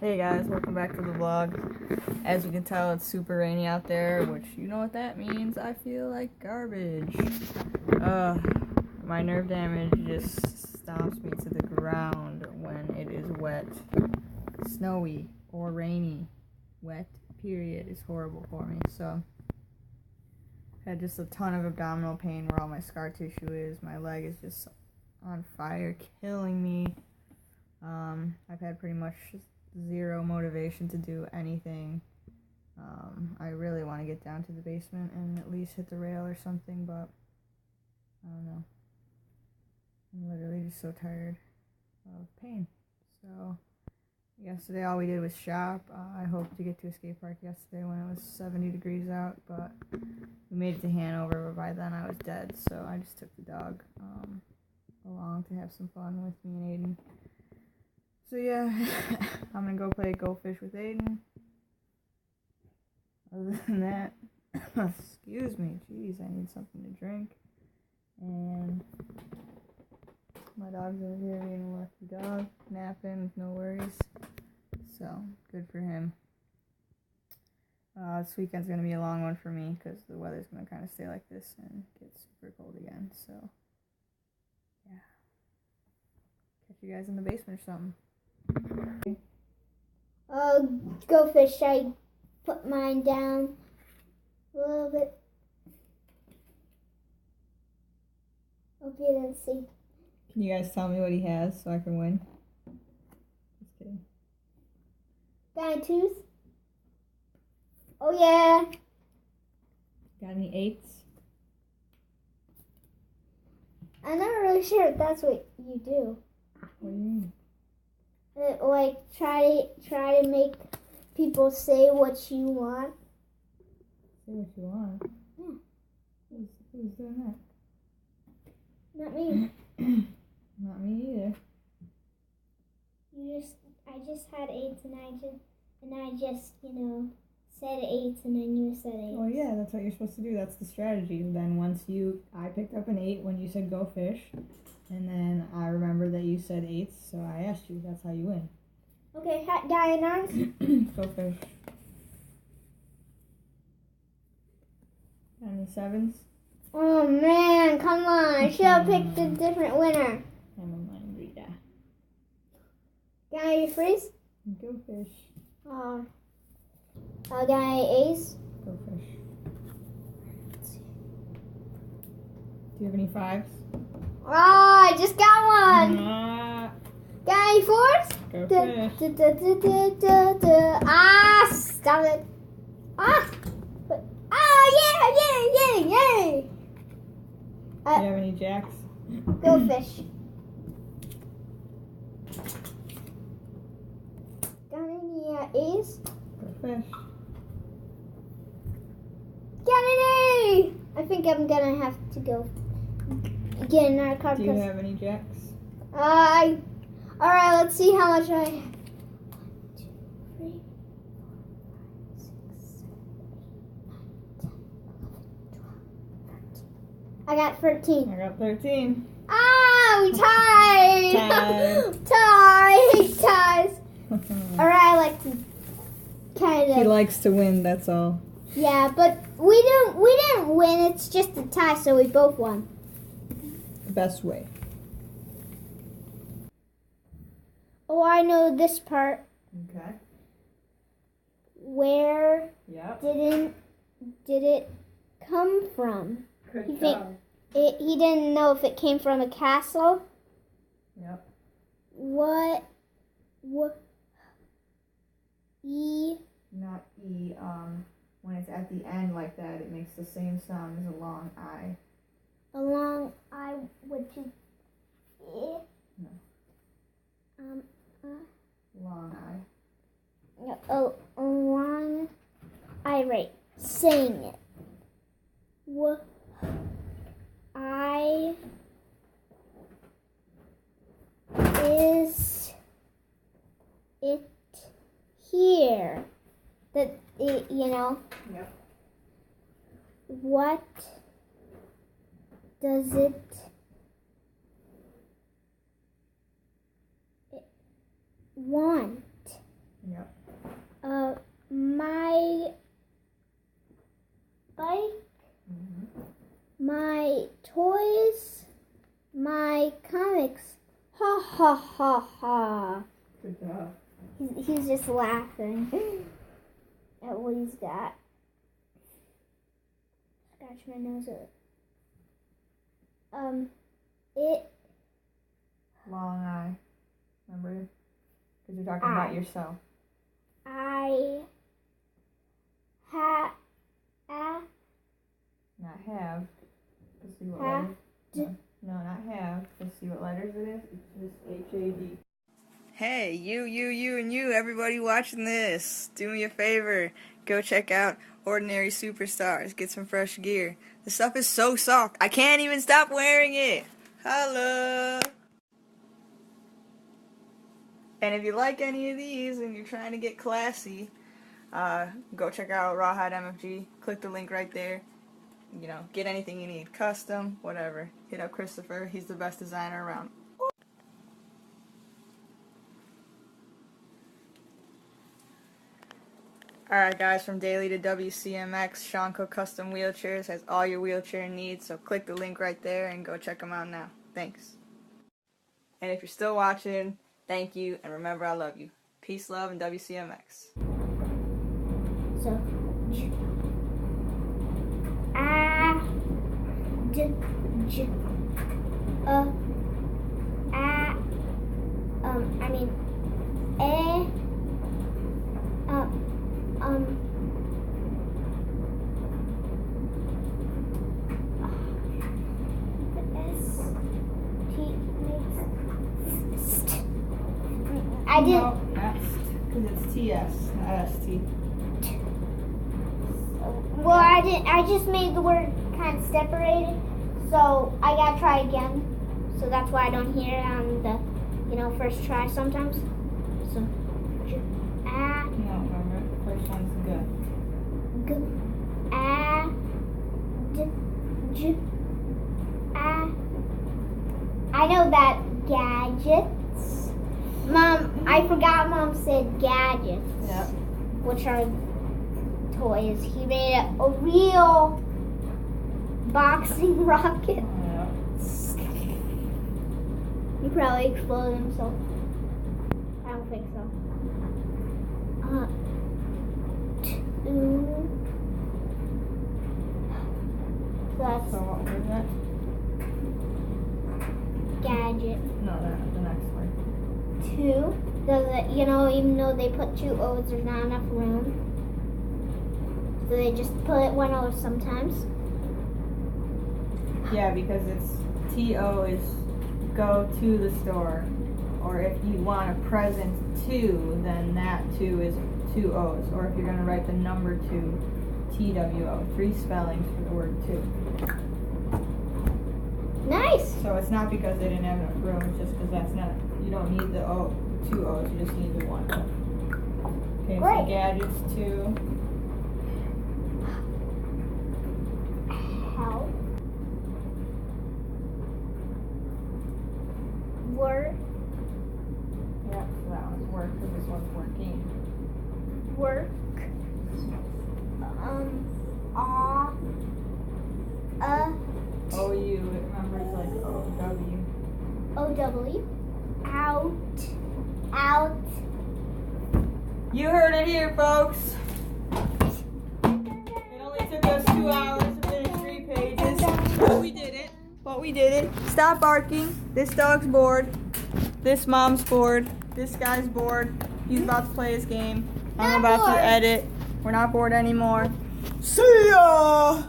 Hey guys, welcome back to the vlog. As you can tell, it's super rainy out there, which you know what that means. I feel like garbage. My nerve damage just stomps me to the ground when it is wet. Snowy or rainy. Wet, period, is horrible for me. So, I had just a ton of abdominal pain where all my scar tissue is. My leg is just on fire, killing me. I've had pretty much zero motivation to do anything. I really want to get down to the basement and at least hit the rail or something, but I don't know. I'm literally just so tired of pain. So yesterday all we did was shop. I hoped to get to a skate park yesterday when it was 70 degrees out, but we made it to Hanover, but by then I was dead, so I just took the dog along to have some fun with me and Aiden. So yeah, I'm gonna go play Go Fish with Aiden. Other than that, excuse me, jeez, I need something to drink. And my dog's over here being a lucky dog, napping with no worries. So, good for him. This weekend's gonna be a long one for me because the weather's gonna kind of stay like this and get super cold again. So, yeah. Catch you guys in the basement or something. Go fish. I put mine down a little bit. Hope you didn't see. Can you guys tell me what he has so I can win? Just kidding. Got any twos? Oh yeah. Got any eights? I'm not really sure if that's what you do. What do you mean? Like try to make people say what you want. Say what you want. Yeah. Who's doing that? Not me. Not me either. I just had eights and I just said eights and then you said eights. Oh yeah, that's what you're supposed to do. That's the strategy. Then I picked up an 8 when you said go fish, and then I remember that you said eights, so I asked you. That's how you win. Okay, got any nines? Go fish. Got any 7s? Oh man, come on! I should have picked a different winner. I'm a mind reader. Got any freeze? Go fish. Got any ace? Go fish. Do you have any 5s? Oh, I just got one. Got any 4s? Go fish. Ah, stop it. Yay. Do you have any jacks? Go fish. Got any A's? Go fish. Got an A! I think I'm gonna have to go get another card. Do you have any jacks? Alright, let's see how much I have. 1, 2, 3, 4, 5, 6, 7, 8, 9, 10, 11, 12, 13. I got 13. I got 13. Ah, we tied! Ties! Alright, I like to kind of... He likes to win, that's all. Yeah, but we didn't win, it's just a tie, so we both won. The best way. Oh, I know this part. Okay. Where Yep. did it come from? Good job. He didn't know if it came from a castle. Yep. What E? Not E. When it's at the end like that, it makes the same sound as a long I. A long I would be E. No. Long I. No, a long I. Right. Saying it. I is it here? That it, Yep. What does it want? Yep. My bike, my toys, my comics. Ha ha ha ha. Good job. He's just laughing at what he's got. Scratch my nose up. It. Long eye. Remember? Because you're talking about yourself. I Not have. Let's see what Have letters. No, not have. Let's see what letters it is. It's just H-A-D. Hey, you, and you, everybody watching this. Do me a favor. Go check out Ordinary Superstars. Get some fresh gear. The stuff is so soft. I can't even stop wearing it. Hello. And if you like any of these and you're trying to get classy, go check out Rawhide MFG. Click the link right there. You know, get anything you need. Custom, whatever. Hit up Christopher. He's the best designer around. Alright guys, from Daily to WCMX, Shanko Custom Wheelchairs has all your wheelchair needs, so click the link right there and go check them out now. Thanks. And if you're still watching, thank you, and remember I love you. Peace, love, and WCMX. So, I did. No, because it's TS, not ST. Well, I didn't. I just made the word kind of separated, so I gotta try again. So that's why I don't hear it on the, first try sometimes. So, No, remember, first one's good. I know that gadgets. Mom, I forgot Mom said gadgets. Yep. Which are toys. He made a real boxing rocket. Yep. He probably exploded himself. I don't think so. Plus So what was that? gadget. No, the next one. 2. Does it, even though they put 2 O's, there's not enough room. So they just put 1 O sometimes. Yeah, because it's TO is go to the store. Or if you want a present to, then that 2 is 2 O's. Or if you're going to write the number 2, TWO. 3 spellings for the word to. Nice! So it's not because they didn't have enough room, it's just because that's not, you don't need the 2 O's, you just need the 1 O. Okay, Great. so gadgets 2. Help. Work. Yeah, so that one's work, because this one's working. Work. O-U, it remembers like O-W. O-W. Out. You heard it here, folks. It only took us 2 hours to finish 3 pages. But we did it. Stop barking. This dog's bored. This mom's bored. This guy's bored. He's about to play his game. I'm Not about bored. to edit. We're not bored anymore. See ya!